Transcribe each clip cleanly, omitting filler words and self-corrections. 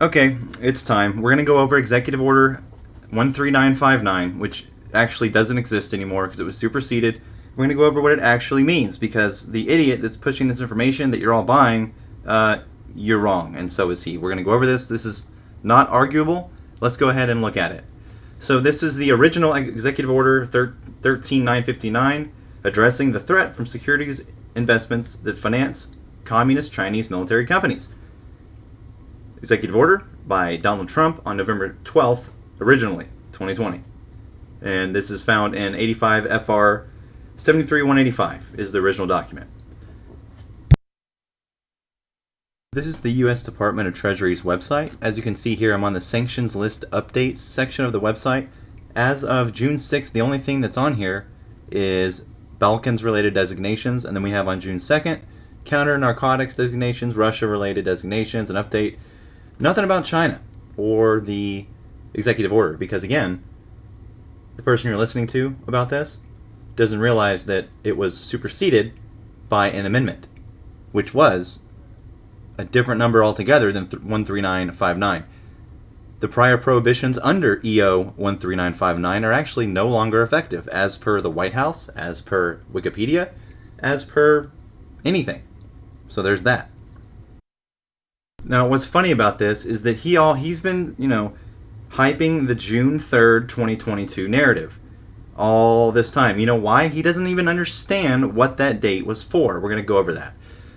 Okay, it's time. We're going to go over Executive Order 13959, which actually doesn't exist anymore because it was superseded. We're going to go over what it actually means because the idiot that's pushing this information that you're all buying, you're wrong, and so is he. We're going to go over this. This is not arguable. Let's go ahead and look at it. So this is the original Executive Order 13959, addressing the threat from securities investments that finance communist Chinese military companies. Executive Order by Donald Trump on November 12th, originally, 2020. And this is found in 85 FR 73185 is the original document. This is the U.S. Department of Treasury's website. As you can see here, I'm on the Sanctions List Updates section of the website. As of June 6th, the only thing that's on here is Balkans-related designations, and then we have on June 2nd, counter-narcotics designations, Russia-related designations, an update. Nothing about China or the executive order, because again, the person you're listening to about this doesn't realize that it was superseded by an amendment, which was a different number altogether than 13959. The prior prohibitions under EO 13959 are actually no longer effective, as per the White House, as per Wikipedia, as per anything. So there's that. Now, what's funny about this is that he's been, hyping the June 3rd, 2022 narrative all this time. You know why? He doesn't even understand what that date was for. We're going to go over that.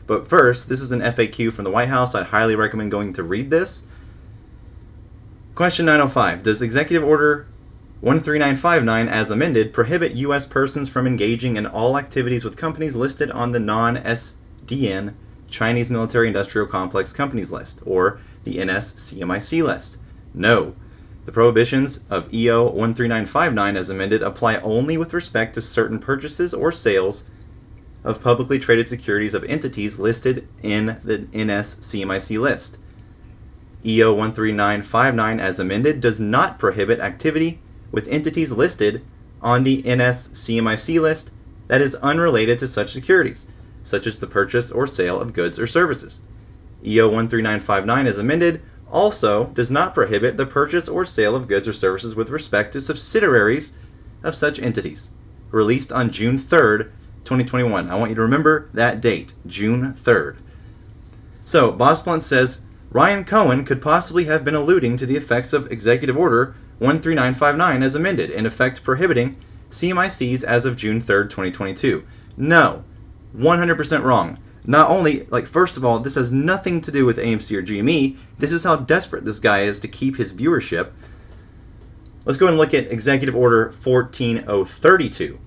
But first, this is an FAQ from the White House. I'd highly recommend going to read this. Question 905. Does Executive Order 13959, as amended, prohibit U.S. persons from engaging in all activities with companies listed on the non-SDN Chinese Military Industrial Complex Companies List, or the NSCMIC list? No. The prohibitions of EO 13959 as amended apply only with respect to certain purchases or sales of publicly traded securities of entities listed in the NSCMIC list. EO 13959 as amended does not prohibit activity with entities listed on the NSCMIC list that is unrelated to such securities, such as the purchase or sale of goods or services. EO 13959 as amended also does not prohibit the purchase or sale of goods or services with respect to subsidiaries of such entities. Released on June 3rd, 2021. I want you to remember that date, June 3rd. So, Boss Blunt says, Ryan Cohen could possibly have been alluding to the effects of Executive Order 13959 as amended, in effect prohibiting CMICs as of June 3rd, 2022. No. 100% wrong. Not only, first of all, this has nothing to do with AMC or GME. This is how desperate this guy is to keep his viewership. Let's go and look at Executive Order 14032.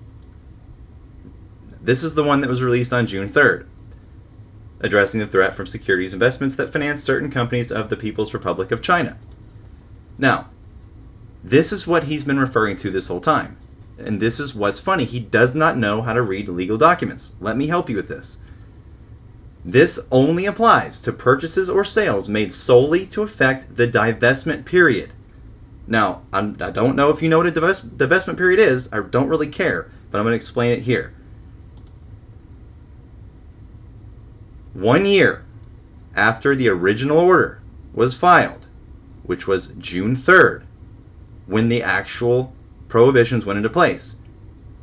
This is the one that was released on June 3rd, addressing the threat from securities investments that finance certain companies of the People's Republic of China. Now, this is what he's been referring to this whole time. And this is what's funny. He does not know how to read legal documents. Let me help you with this. This only applies to purchases or sales made solely to affect the divestment period. Now, I don't know if you know what a divestment period is. I don't really care, but I'm going to explain it here. 1 year after the original order was filed, which was June 3rd, when the actual prohibitions went into place,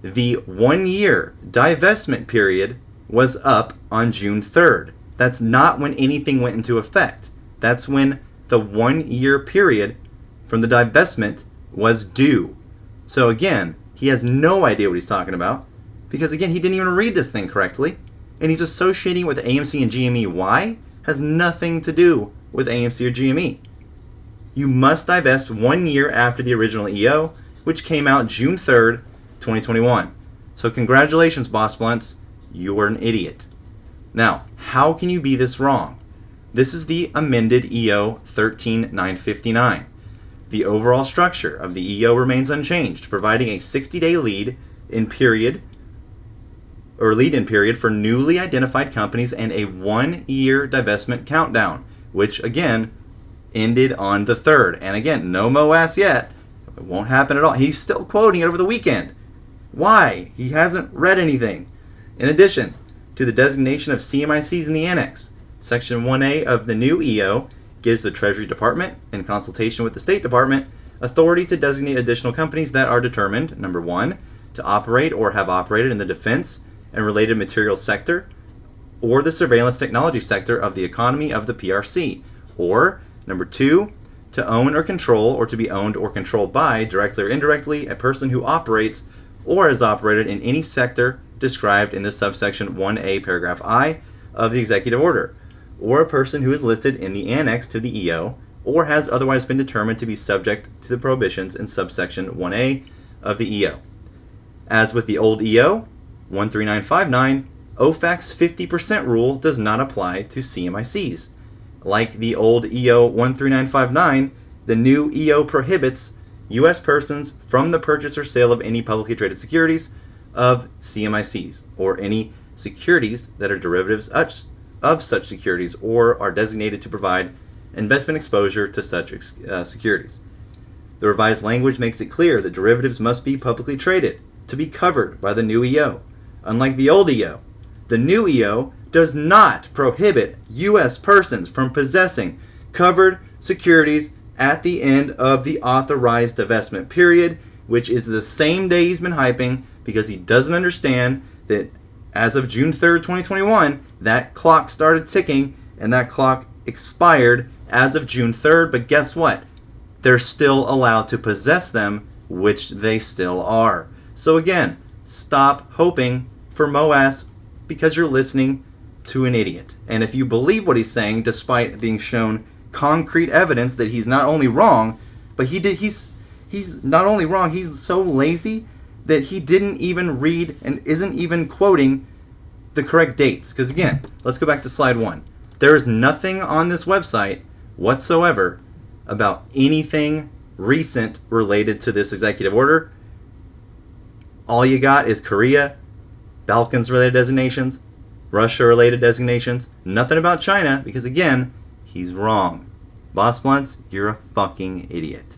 the 1 year divestment period was up on June 3rd. That's not when anything went into effect. That's when the 1 year period from the divestment was due. So again, he has no idea what he's talking about because again, he didn't even read this thing correctly. And he's associating it with AMC and GME. Why? Has nothing to do with AMC or GME. You must divest 1 year after the original EO, which came out June 3rd, 2021. So congratulations, Boss Blunts. You are an idiot. Now, how can you be this wrong? This is the amended EO 13959. The overall structure of the EO remains unchanged, providing a 60-day lead-in period for newly identified companies and a 1 year divestment countdown, which again ended on the 3rd. And again, no MOAS yet. It won't happen at all. He's still quoting it over the weekend. Why? He hasn't read anything. In addition to the designation of CMICs in the annex, Section 1A of the new EO gives the Treasury Department, in consultation with the State Department, authority to designate additional companies that are determined, number 1, to operate or have operated in the defense and related materials sector or the surveillance technology sector of the economy of the PRC, or number 2, to own or control or to be owned or controlled by, directly or indirectly, a person who operates or has operated in any sector described in the subsection 1A paragraph I of the executive order, or a person who is listed in the annex to the EO or has otherwise been determined to be subject to the prohibitions in subsection 1A of the EO. As with the old EO, 13959, OFAC's 50% rule does not apply to CMICs. Like the old EO 13959, the new EO prohibits U.S. persons from the purchase or sale of any publicly traded securities of CMICs, or any securities that are derivatives of such securities or are designated to provide investment exposure to such securities. The revised language makes it clear that derivatives must be publicly traded to be covered by the new EO. Unlike the old EO, the new EO does not prohibit U.S. persons from possessing covered securities at the end of the authorized divestment period, which is the same day he's been hyping, because he doesn't understand that as of June 3rd, 2021, that clock started ticking and that clock expired as of June 3rd. But guess what? They're still allowed to possess them, which they still are. So again, stop hoping for MOAS because you're listening to an idiot. And if you believe what he's saying, despite being shown concrete evidence that he's not only wrong, but he's not only wrong, he's so lazy that he didn't even read and isn't even quoting the correct dates. Because again, let's go back to slide 1. There is nothing on this website whatsoever about anything recent related to this executive order. All you got is Korea, Balkans related designations, Russia related designations, nothing about China, because again, he's wrong. Boss Blunts, you're a fucking idiot.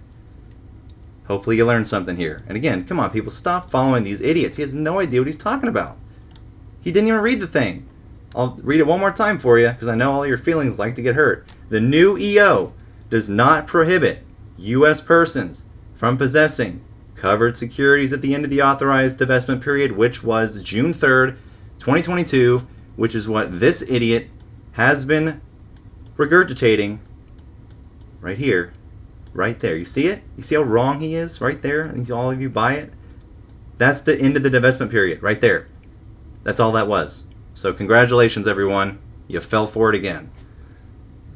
Hopefully you learned something here. And again, come on people, stop following these idiots. He has no idea what he's talking about. He didn't even read the thing. I'll read it one more time for you, because I know all your feelings like to get hurt. The new EO does not prohibit U.S. persons from possessing covered securities at the end of the authorized divestment period, which was June 3rd, 2022, which is what this idiot has been regurgitating right here, right there. You see it? You see how wrong he is right there? I think all of you buy it. That's the end of the divestment period right there. That's all that was. So congratulations, everyone. You fell for it again.